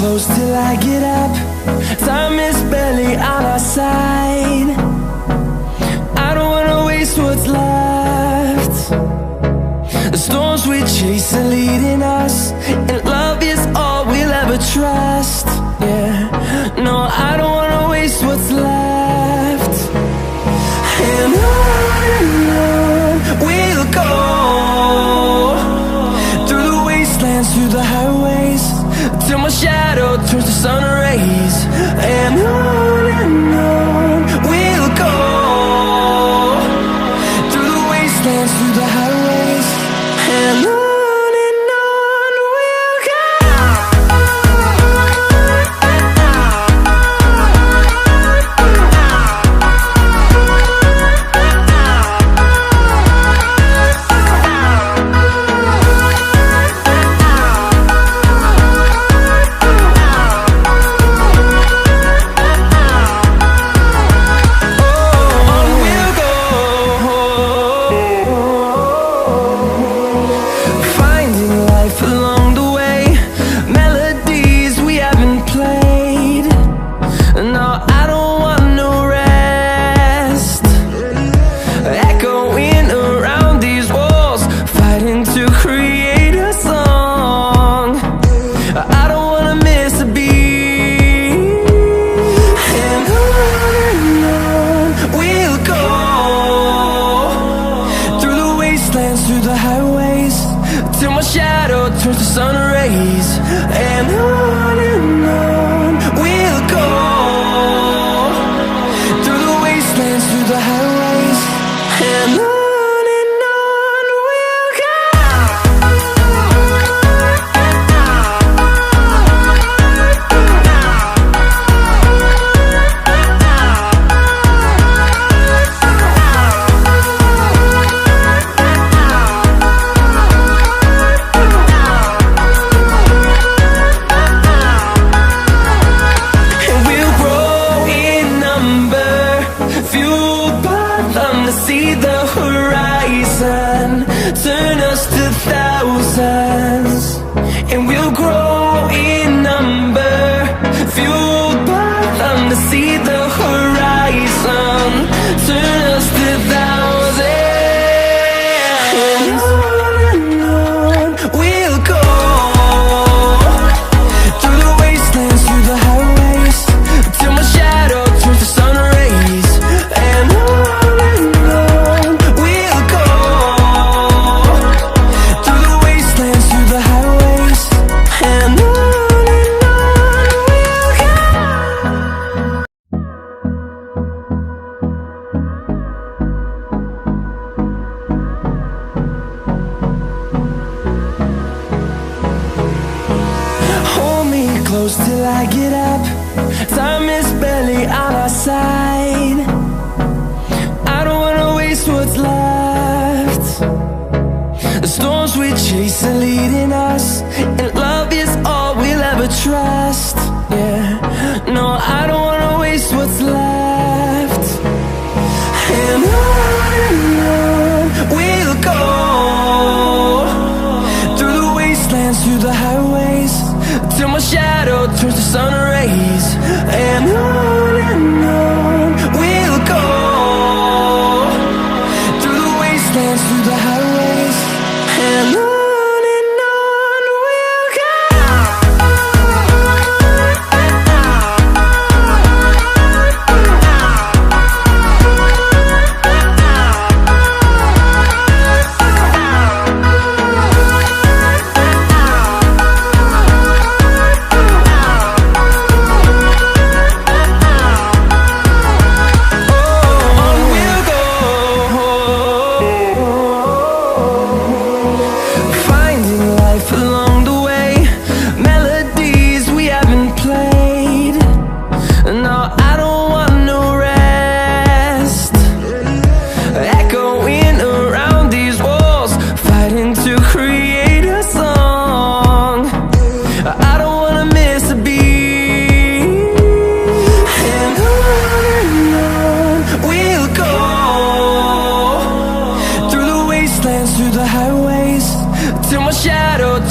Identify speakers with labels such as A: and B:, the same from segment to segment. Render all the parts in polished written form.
A: close till I get up. Time is barely on our side. I don't wanna waste what's left. The storms we chase are leading us, and love is all we'll ever trust. Yeah, no, I don't wanna waste what's left. And on we'll go, through the wastelands, through the highways, till my shadow turns to sun rays. And on we'll go, through the wastelands, through the highways, and on we'll go.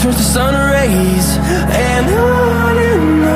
B: turns to sun rays, and on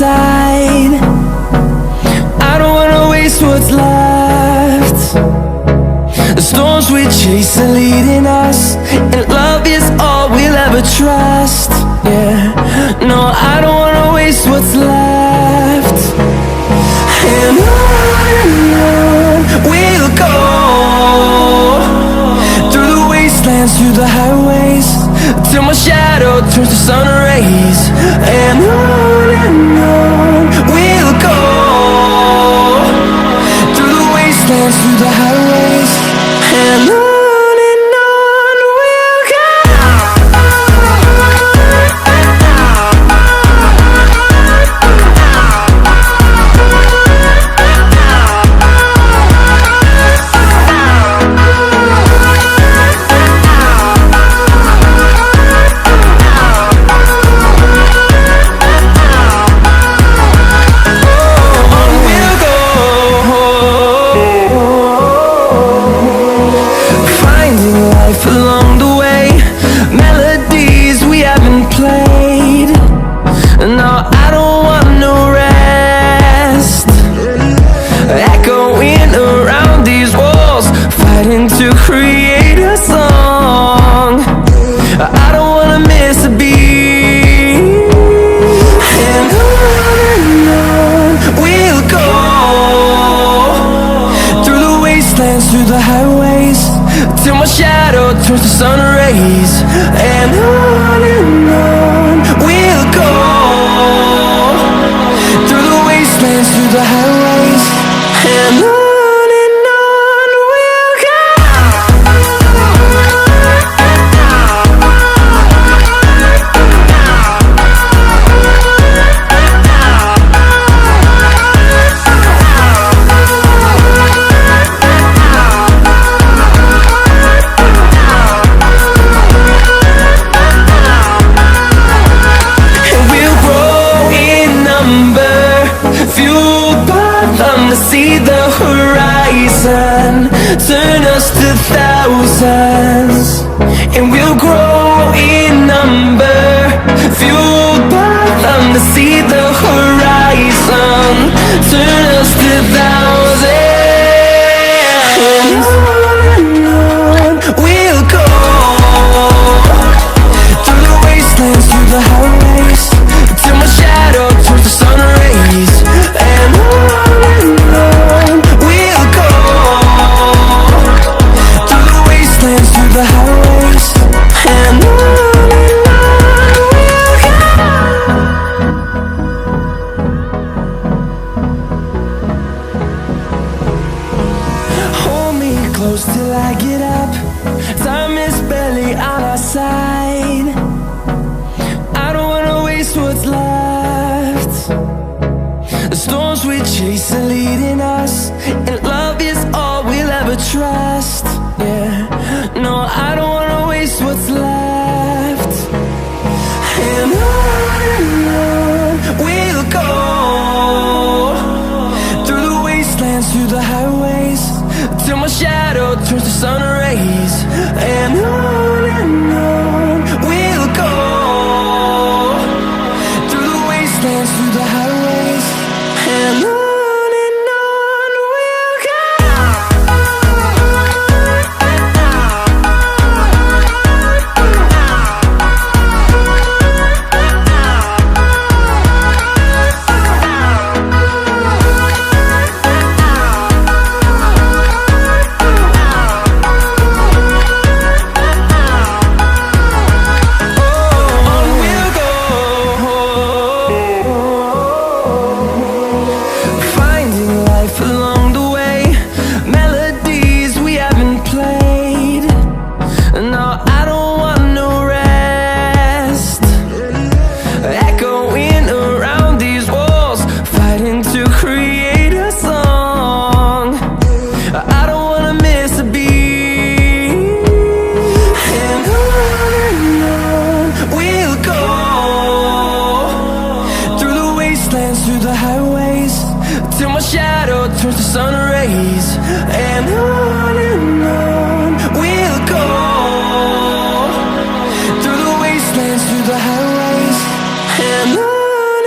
A: side. I don't wanna waste what's left. The storms we chase are leading us, and love is all we'll ever trust. Yeah, no, I don't wanna waste what's left. And on we'll go, through the wastelands, through the highways, till my shadow turns to sun rays. And on we'll go, through the wastelands, through the highways, and on we'll go. Along the way, melodies we haven't played. No, I don't want no rest. Echoing around these walls, fighting to create a song. I don't wanna miss a beat. And on we'll go, through the wastelands, through the highways, till my shadow turns to sun rays. And on we'll go, through the wastelands, through the highways, and on we'll go. To see the horizon, turn us to thousands, and we'll grow in number, fueled by them. To see the horizon, turn us to thousands, and on we'll go, through the wastelands, through the highways, till my shadow turns to sun rays. And on we'll go, through the wastelands, through the highways, and on we'll go. Hold me close till I get up. Time is barely on our side. I don't wanna waste what's left. The storms we chase are leading us, and love is all we'll ever trust. Yeah, no, I don't wanna waste what's left. And on we'll go, through the wastelands, through the highways, till my shadow turns to sun rays. And on we'll go, through the wastelands, through the highways, and on we'll go. turns to sun rays, and on we'll go, through the wastelands, through the highways, and on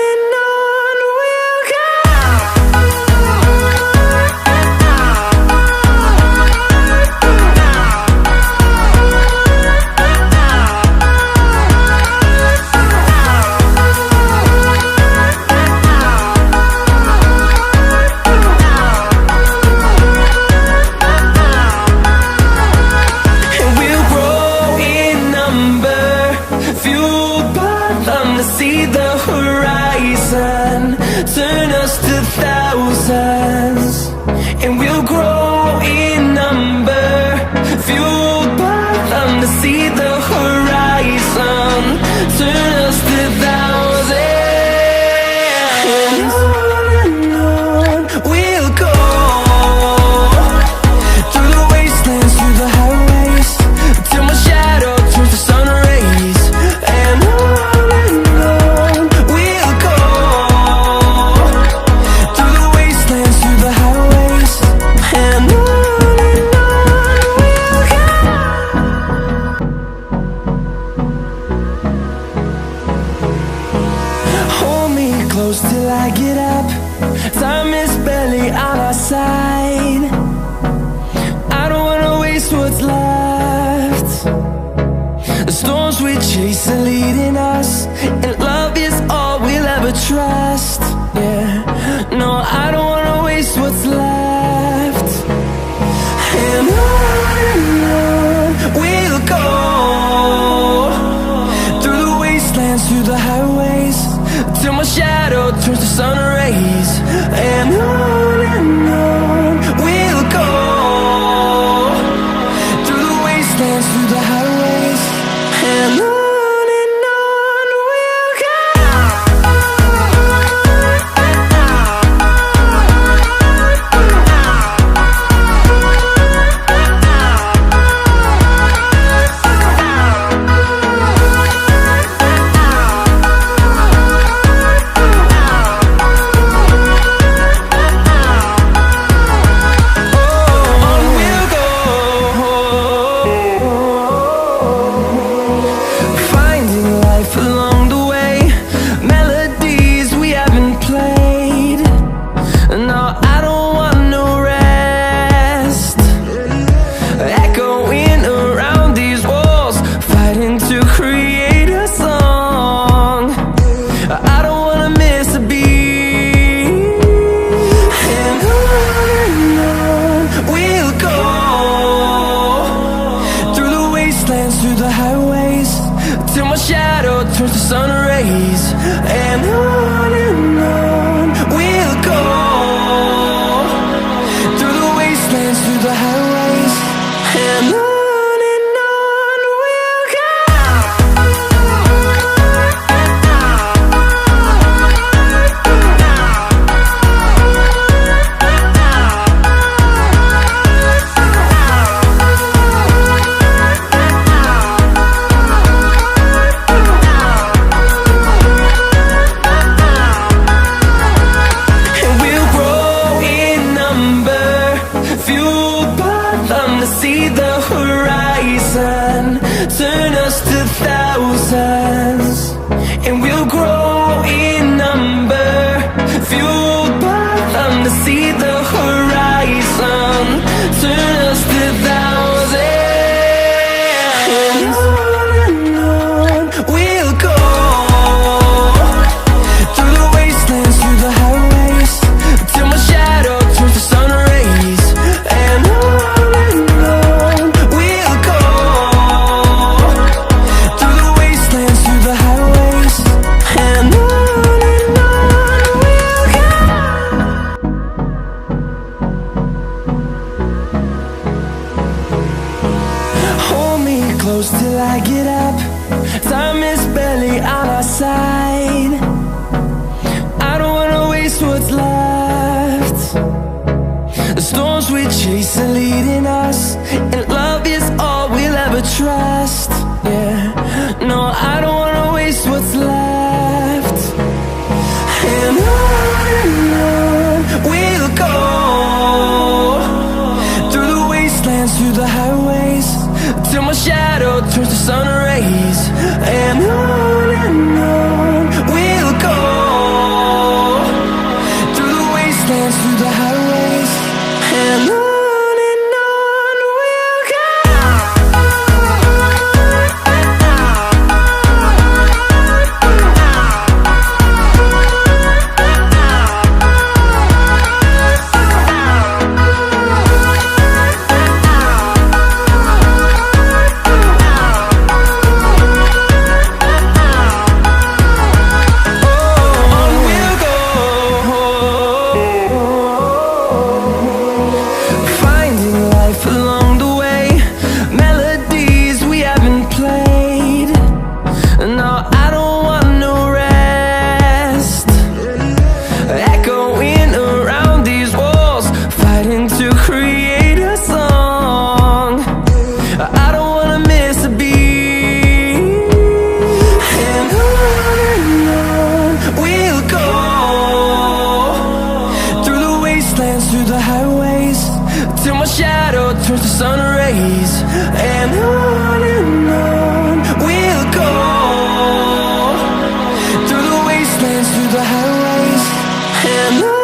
A: the horizon, turn us to thousands, and we'll grow in number, fueled by them to see the horizon, turn us to thousands. And on we'll go, through the wastelands, through the highways, till my shadow turns to sun rays. And on we'll go, through the wastelands, through the highways. And on we'll go. Hold me close till I get up, time is barely on our side. I don't wanna waste what's left. The storms we chase are leading us, and love is all we'll ever trust. Yeah, no, I don't wanna waste what's left. And on we'll go, through the wastelands, through the highways, till my shadow turns to sun rays. And on we'll go, through the wastelands, through the highways. And on we'll go. and